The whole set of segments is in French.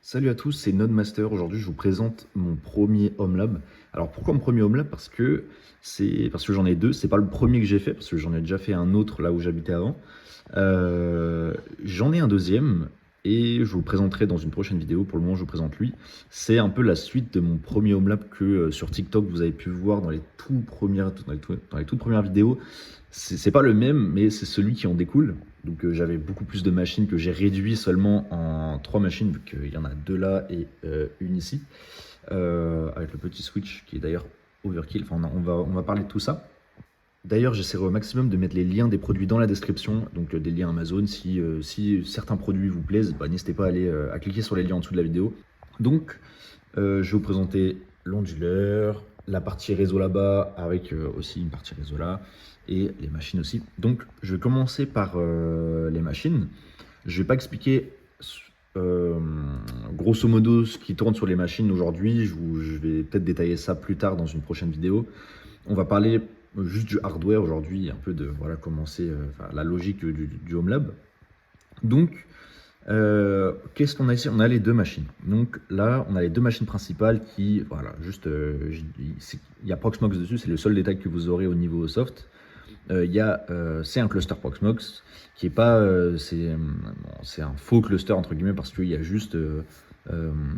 Salut à tous, c'est Nodemaster. Aujourd'hui, je vous présente mon premier Homelab. Alors, pourquoi mon premier Homelab? Parce que j'en ai deux. C'est pas le premier que j'ai fait, parce que j'en ai déjà fait un autre là où j'habitais avant. J'en ai un deuxième et je vous le présenterai dans une prochaine vidéo. Pour le moment, je vous présente lui. C'est un peu la suite de mon premier Homelab que sur TikTok vous avez pu voir dans les dans les toutes premières vidéos. C'est pas le même, mais c'est celui qui en découle. Donc j'avais beaucoup plus de machines que j'ai réduit seulement en 3 machines, vu qu'il y en a 2 là et une ici. Avec le petit switch qui est d'ailleurs overkill. Enfin, on va parler de tout ça. D'ailleurs, j'essaierai au maximum de mettre les liens des produits dans la description, donc des liens Amazon. Si certains produits vous plaisent, bah, n'hésitez pas à cliquer sur les liens en dessous de la vidéo. Donc, je vais vous présenter l'onduleur, la partie réseau là-bas, avec aussi une partie réseau là, et les machines aussi. Donc, je vais commencer par les machines. Je vais pas expliquer euh, grosso modo ce qui tourne sur les machines aujourd'hui. Je vais peut-être détailler ça plus tard dans une prochaine vidéo. On va parler juste du hardware aujourd'hui, un peu de voilà commencer la logique du Home Lab. Donc, qu'est-ce qu'on a ici? On a les deux machines. Donc là, on a les deux machines principales qui, voilà, juste, il y a Proxmox dessus, c'est le seul détail que vous aurez au niveau soft. C'est un cluster Proxmox qui est pas, c'est un faux cluster entre guillemets parce qu'il y a juste,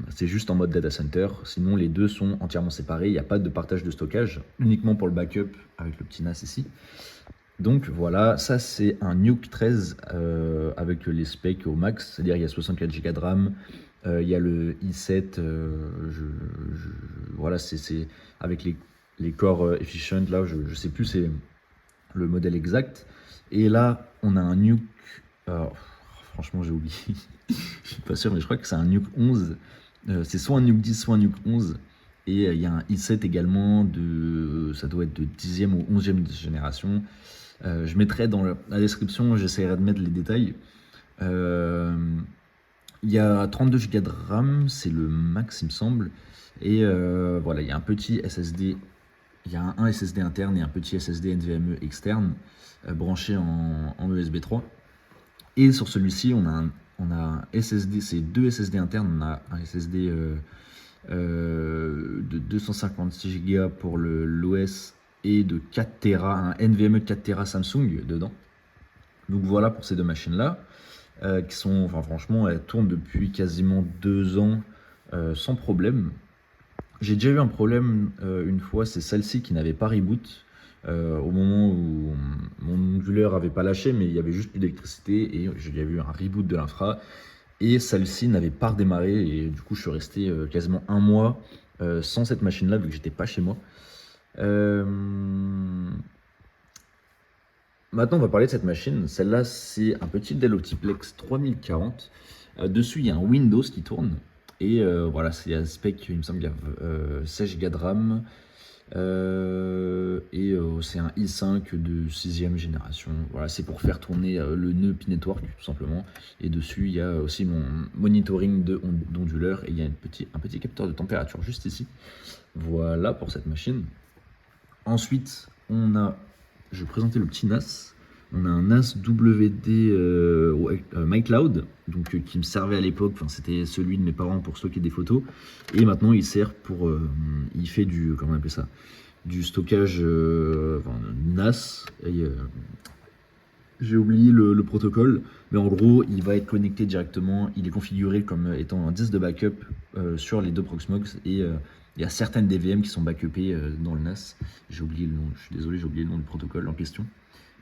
c'est juste en mode data center. Sinon, les deux sont entièrement séparés. Il n'y a pas de partage de stockage, uniquement pour le backup avec le petit NAS ici. Donc voilà, ça c'est un Nuke 13 avec les specs au max, c'est-à-dire il y a 64 Go de RAM, il y a le i7, voilà, c'est avec les cores efficient, là je sais plus c'est le modèle exact. Et là on a un Nuke, franchement j'ai oublié, je suis pas sûr, mais je crois que c'est un Nuke 11, c'est soit un Nuke 10, soit un Nuke 11. Et il y a un i7 également, ça doit être de 10e ou 11e génération. Je mettrai dans la description, j'essaierai de mettre les détails. Il y a 32 Go de RAM, c'est le max il me semble. Et voilà, il y a un petit SSD, il y a un SSD interne et un petit SSD NVMe externe branché en USB 3. Et sur celui-ci, on a un SSD, c'est deux SSD internes, on a un SSD de 256 Go pour l'OS et de 4 Tera, un NVMe 4 Tera Samsung dedans. Donc voilà pour ces deux machines-là, qui sont, enfin franchement, elles tournent depuis quasiment 2 ans sans problème. J'ai déjà eu un problème une fois, c'est celle-ci qui n'avait pas reboot. Au moment où mon onduleur avait pas lâché, mais il y avait juste plus d'électricité et il y avait eu un reboot de l'infra. Et celle-ci n'avait pas redémarré et du coup je suis resté quasiment un mois sans cette machine-là vu que j'étais pas chez moi. Maintenant on va parler de cette machine. Celle-là c'est un petit Dell Optiplex 3040. Dessus il y a un Windows qui tourne. Et voilà, c'est un spec, il me semble qu'il y a 16 Go de RAM. C'est un i5 de 6e génération. Voilà, c'est pour faire tourner le nœud Pi-Network tout simplement. Et dessus, il y a aussi mon monitoring d'onduleur et il y a un petit capteur de température juste ici. Voilà pour cette machine. Ensuite, je vais présenter le petit NAS. On a un NAS WD MyCloud, donc qui me servait à l'époque. Enfin, c'était celui de mes parents pour stocker des photos. Et maintenant, il sert pour, il fait comment on appelle ça, du stockage NAS. J'ai oublié le protocole, mais en gros, il va être connecté directement. Il est configuré comme étant un disque de backup sur les deux Proxmox et il y a certaines DVM qui sont backupées dans le NAS. J'ai oublié le nom, je suis désolé, j'ai oublié le nom du protocole en question.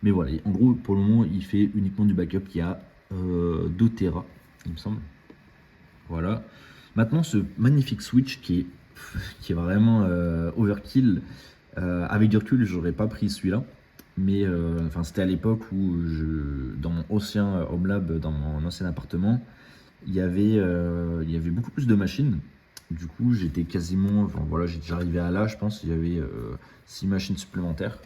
Mais voilà, en gros, pour le moment, il fait uniquement du backup qui a 2 Tera, il me semble. Voilà. Maintenant, ce magnifique switch qui est vraiment overkill. Avec du recul, j'aurais pas pris celui-là. Mais c'était à l'époque où dans mon ancien Home Lab, dans mon ancien appartement, il y avait beaucoup plus de machines. Du coup, j'étais quasiment, enfin voilà, j'arrivais à là, je pense, il y avait 6 machines supplémentaires.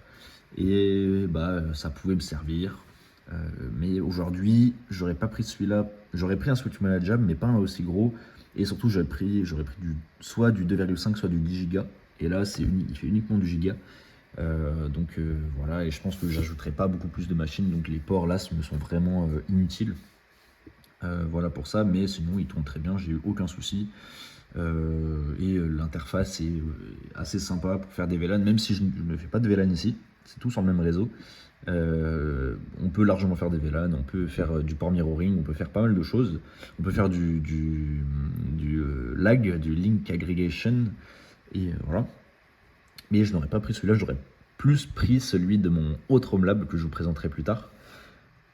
Et bah, ça pouvait me servir. Mais aujourd'hui, j'aurais pas pris celui-là. J'aurais pris un switch manageable, mais pas un aussi gros. Et surtout, j'aurais pris soit du 2,5, soit du 10 Go. Et là, il fait uniquement du giga. Voilà, et je pense que j'ajouterai pas beaucoup plus de machines. Donc les ports là me sont vraiment inutiles. Voilà pour ça, mais sinon il tourne très bien, j'ai eu aucun souci. L'interface est assez sympa pour faire des VLAN, même si je ne fais pas de VLAN ici, c'est tout sur le même réseau. On peut largement faire des VLAN, on peut faire du port mirroring, on peut faire pas mal de choses. On peut faire du lag, du link aggregation, et voilà. Mais je n'aurais pas pris celui-là, j'aurais plus pris celui de mon autre Homelab que je vous présenterai plus tard.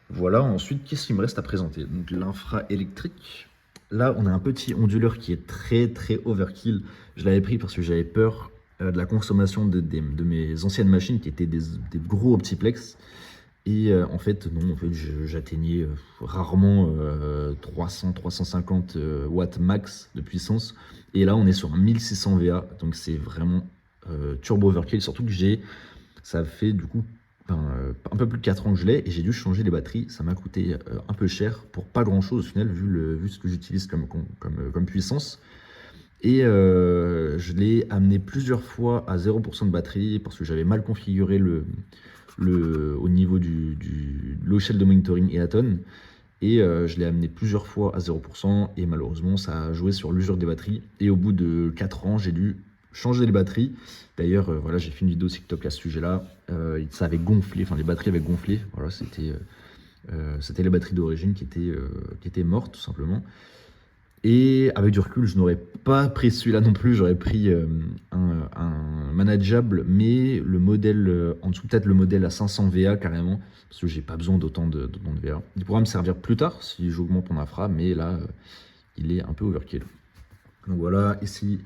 Voilà, ensuite, qu'est-ce qu'il me reste à présenter? Donc l'infra électrique. Là, on a un petit onduleur qui est très très overkill. Je l'avais pris parce que j'avais peur de la consommation de mes anciennes machines qui étaient des gros optiplex. Et en fait, non, en fait, j'atteignais rarement 300-350 watts max de puissance. Et là, on est sur un 1600 VA, donc c'est vraiment turbo overkill. Surtout que ça fait du coup un peu plus de 4 ans que je l'ai et j'ai dû changer les batteries. Ça m'a coûté un peu cher pour pas grand chose au final, vu ce que j'utilise comme puissance. Et je l'ai amené plusieurs fois à 0% de batterie parce que j'avais mal configuré au niveau de l'échelle de monitoring Eaton. Et je l'ai amené plusieurs fois à 0% et malheureusement ça a joué sur l'usure des batteries. Et au bout de 4 ans, j'ai dû changer les batteries. D'ailleurs, voilà, j'ai fait une vidéo TikTok à ce sujet-là. Ça avait gonflé, enfin les batteries avaient gonflé. Voilà, c'était les batteries d'origine qui étaient mortes tout simplement. Et avec du recul, je n'aurais pas pris celui-là non plus, j'aurais pris un manageable, mais le modèle en dessous, peut-être le modèle à 500 VA carrément, parce que j'ai pas besoin d'autant de VA. Il pourra me servir plus tard si j'augmente mon infra, mais là, il est un peu overkill. Donc voilà, ici,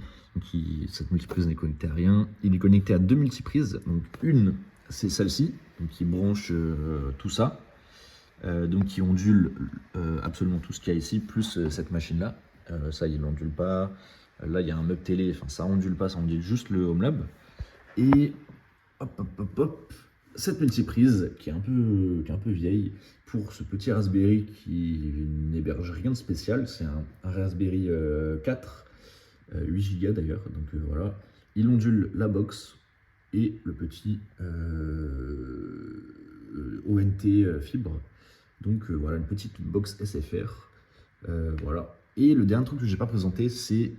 cette multiprise n'est connectée à rien. Il est connecté à deux multiprises, donc une, c'est celle-ci, qui branche tout ça. Donc qui ondule absolument tout ce qu'il y a ici, plus cette machine-là. Ça, il ondule pas. Là, il y a un meuble télé, enfin ça ondule pas, ça ondule juste le Homelab. Et hop, cette multiprise qui est un peu vieille pour ce petit Raspberry qui n'héberge rien de spécial. C'est un Raspberry 4, 8 Go d'ailleurs. Donc voilà, il ondule la box et le petit ONT fibre. Donc voilà, une petite box SFR. Voilà. Et le dernier truc que je n'ai pas présenté, c'est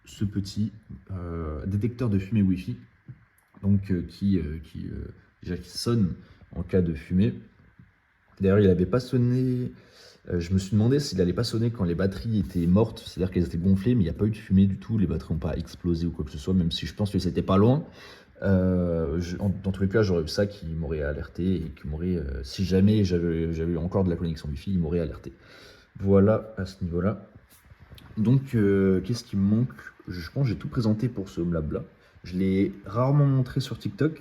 ce petit détecteur de fumée Wi-Fi, donc qui sonne en cas de fumée. D'ailleurs, il n'avait pas sonné. Je me suis demandé s'il n'allait pas sonner quand les batteries étaient mortes, c'est-à-dire qu'elles étaient gonflées, mais il n'y a pas eu de fumée du tout. Les batteries n'ont pas explosé ou quoi que ce soit, même si je pense que c'était pas loin. Dans tous les cas, j'aurais eu ça qui m'aurait alerté et qui m'aurait, si jamais j'avais eu encore de la connexion Wi-Fi, il m'aurait alerté. Voilà à ce niveau-là. Donc, qu'est-ce qui me manque? Je pense que j'ai tout présenté pour ce Homelab là. Je l'ai rarement montré sur TikTok.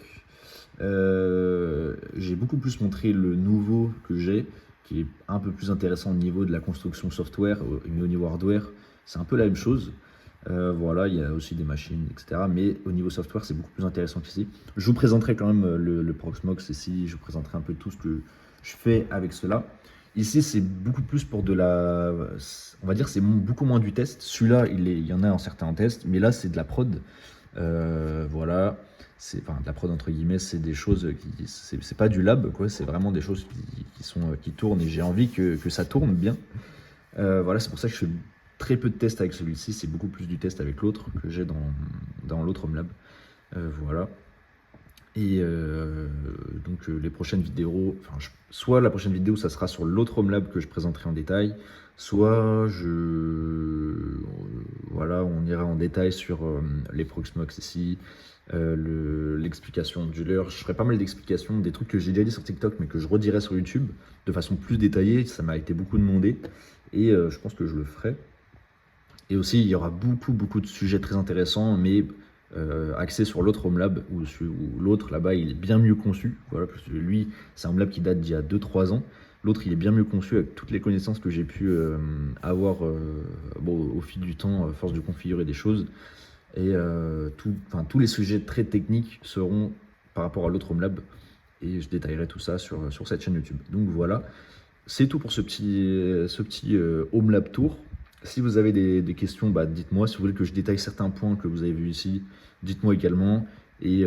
J'ai beaucoup plus montré le nouveau que j'ai, qui est un peu plus intéressant au niveau de la construction software, mais au niveau hardware, c'est un peu la même chose. Voilà, il y a aussi des machines, etc. Mais au niveau software, c'est beaucoup plus intéressant qu'ici. Je vous présenterai quand même le Proxmox ici, je vous présenterai un peu tout ce que je fais avec cela. Ici, c'est beaucoup plus pour on va dire, c'est beaucoup moins du test. Celui-là, il y en a en certains tests, mais là, c'est de la prod. Voilà, enfin, de la prod entre guillemets, c'est des choses c'est pas du lab, quoi. C'est vraiment des choses qui tournent et j'ai envie que ça tourne bien. Voilà, c'est pour ça que je fais très peu de tests avec celui-ci. C'est beaucoup plus du test avec l'autre que j'ai dans l'autre Homelab. Voilà. Et donc les prochaines vidéos, soit la prochaine vidéo ça sera sur l'autre Homelab que je présenterai en détail, soit voilà, on ira en détail sur les Proxmox ici, l'explication onduleur. Je ferai pas mal d'explications, des trucs que j'ai déjà dit sur TikTok mais que je redirai sur YouTube de façon plus détaillée. Ça m'a été beaucoup demandé et je pense que je le ferai. Et aussi il y aura beaucoup de sujets très intéressants, mais axé sur l'autre Homelab, où l'autre là-bas il est bien mieux conçu, voilà, parce que lui c'est un Homelab qui date d'il y a 2-3 ans, l'autre il est bien mieux conçu avec toutes les connaissances que j'ai pu avoir au fil du temps, à force de configurer des choses, et tous les sujets très techniques seront par rapport à l'autre Homelab, et je détaillerai tout ça sur cette chaîne YouTube. Donc voilà, c'est tout pour ce petit Homelab tour. Si vous avez des questions, dites-moi. Si vous voulez que je détaille certains points que vous avez vus ici, dites-moi également. Et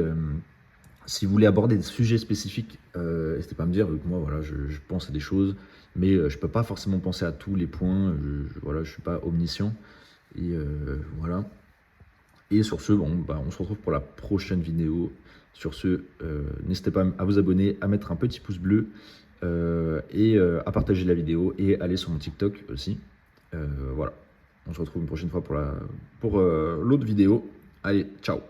Si vous voulez aborder des sujets spécifiques, n'hésitez pas à me dire, moi voilà, je pense à des choses, mais je peux pas forcément penser à tous les points, voilà, je suis pas omniscient, et voilà. Et sur ce, bon, bah, on se retrouve pour la prochaine vidéo. Sur ce, n'hésitez pas à vous abonner, à mettre un petit pouce bleu, et à partager la vidéo, et aller sur mon TikTok aussi. Voilà, on se retrouve une prochaine fois pour l'autre vidéo. Allez, ciao!